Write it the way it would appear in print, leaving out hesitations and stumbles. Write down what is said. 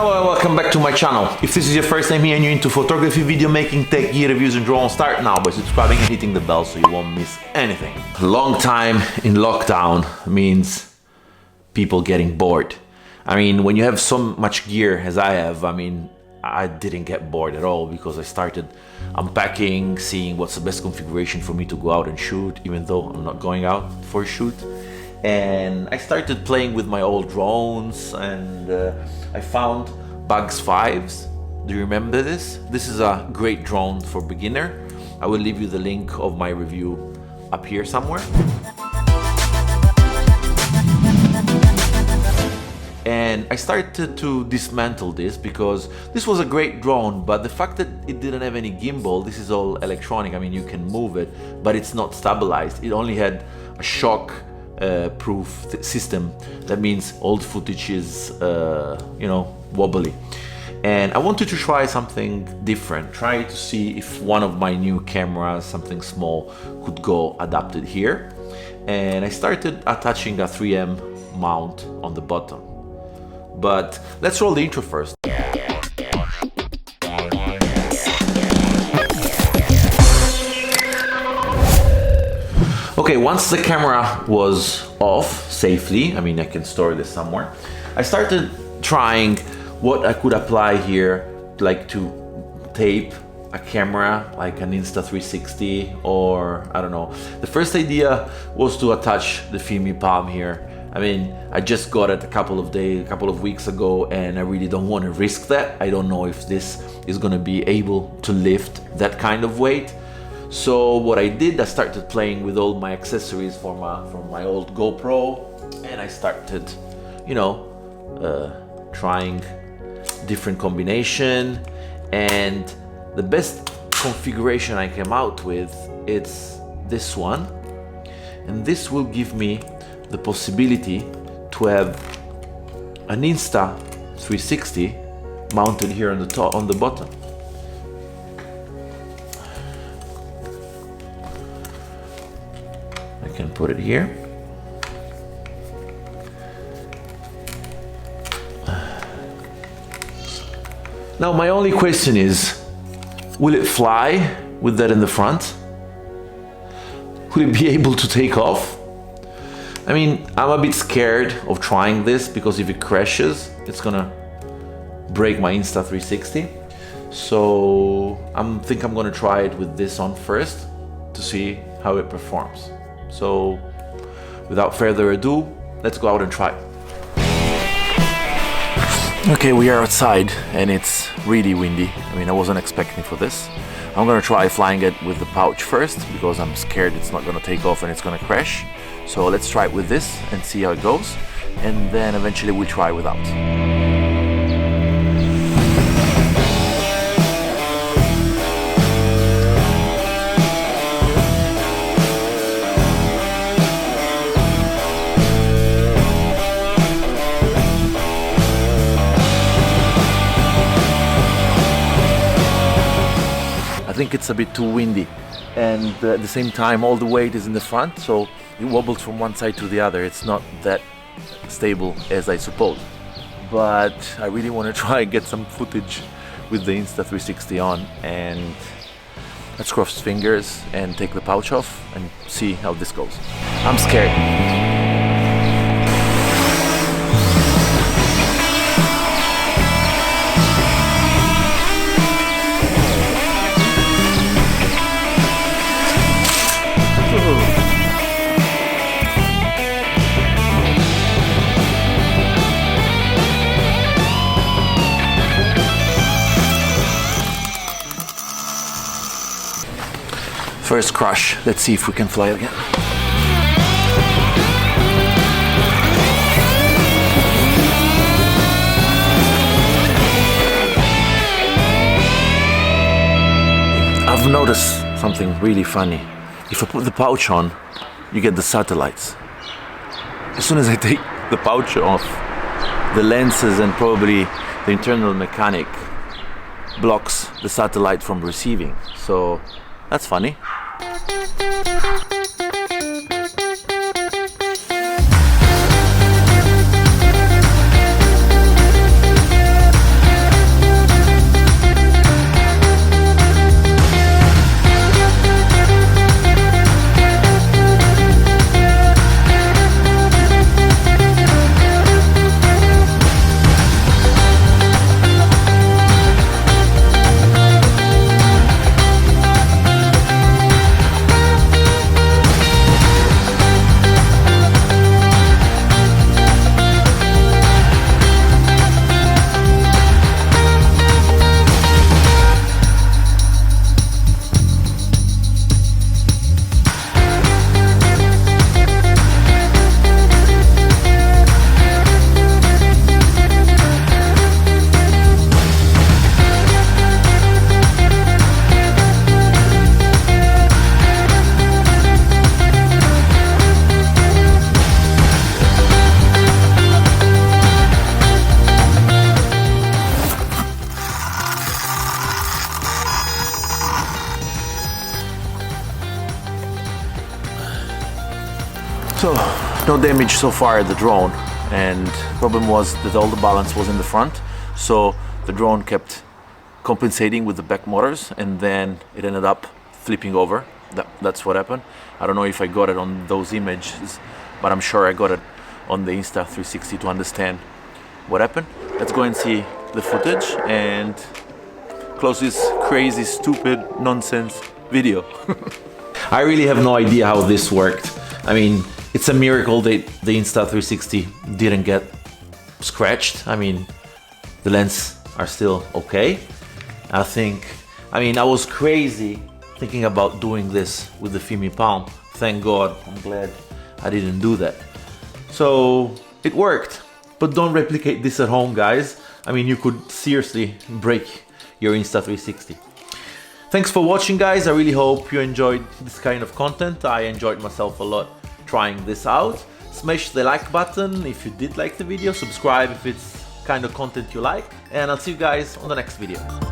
Hello and welcome back to my channel. If this is your first time here and you're into photography, video making, tech, gear reviews and drones, start now by subscribing and hitting the bell so you won't miss anything. Long time in lockdown means people getting bored. I mean, when you have so much gear as I have, I didn't get bored at all because I started unpacking, seeing what's the best configuration for me to go out and shoot, even though I'm not going out for a shoot. And I started playing with my old drones and I found Bugs 5s. Do you remember this? This is a great drone for beginner. I will leave you the link of my review up here somewhere. And I started to dismantle this because this was a great drone, but the fact that it didn't have any gimbal, this is all electronic. I mean, you can move it, but it's not stabilized. It only had a shock proof system. That means all the footage is, wobbly. And I wanted to try something different, try to see if one of my new cameras, something small, could go adapted here. And I started attaching a 3M mount on the bottom. But let's roll the intro first. Okay, once the camera was off safely, I can store this somewhere, I started trying what I could apply here, like to tape a camera, like an Insta360 or I don't know. The first idea was to attach the Filmy Palm here. I just got it a couple of weeks ago and I really don't want to risk that. I don't know if this is going to be able to lift that kind of weight. So what I did, I started playing with all my accessories from my old GoPro, and I started, trying different combination, and the best configuration I came out with, it's this one, and this will give me the possibility to have an Insta360 mounted here on the top, on the bottom. I can put it here. Now my only question is, will it fly with that in the front? Will it be able to take off? I'm a bit scared of trying this because if it crashes, it's gonna break my Insta360. So I think I'm gonna try it with this on first to see how it performs. So without further ado, let's go out and try. Okay, we are outside and it's really windy. I wasn't expecting for this. I'm gonna try flying it with the pouch first because I'm scared it's not gonna take off and it's gonna crash. So let's try it with this and see how it goes, and then eventually we'll try without. I think it's a bit too windy, and at the same time all the weight is in the front, so it wobbles from one side to the other. It's not that stable as I suppose, but I really want to try and get some footage with the Insta360 on, and let's cross fingers and take the pouch off and see how this goes. I'm scared. First crash, let's see if we can fly again. I've noticed something really funny. If I put the pouch on, you get the satellites. As soon as I take the pouch off, the lenses and probably the internal mechanic blocks the satellite from receiving. So that's funny. no damage so far at the drone, and problem was that all the balance was in the front, so the drone kept compensating with the back motors, and then it ended up flipping over. That's what happened. I don't know if I got it on those images, but I'm sure I got it on the Insta360 to understand what happened. Let's go and see the footage and close this crazy, stupid, nonsense video. I really have no idea how this worked. I mean, it's a miracle that the Insta360 didn't get scratched. I mean, the lenses are still okay. I was crazy thinking about doing this with the Fimi Palm. Thank God, I'm glad I didn't do that. So it worked, but don't replicate this at home, guys. I mean, you could seriously break your Insta360. Thanks for watching, guys. I really hope you enjoyed this kind of content. I enjoyed myself a lot trying this out. Smash the like button if you did like the video, subscribe if it's kind of content you like, and I'll see you guys on the next video.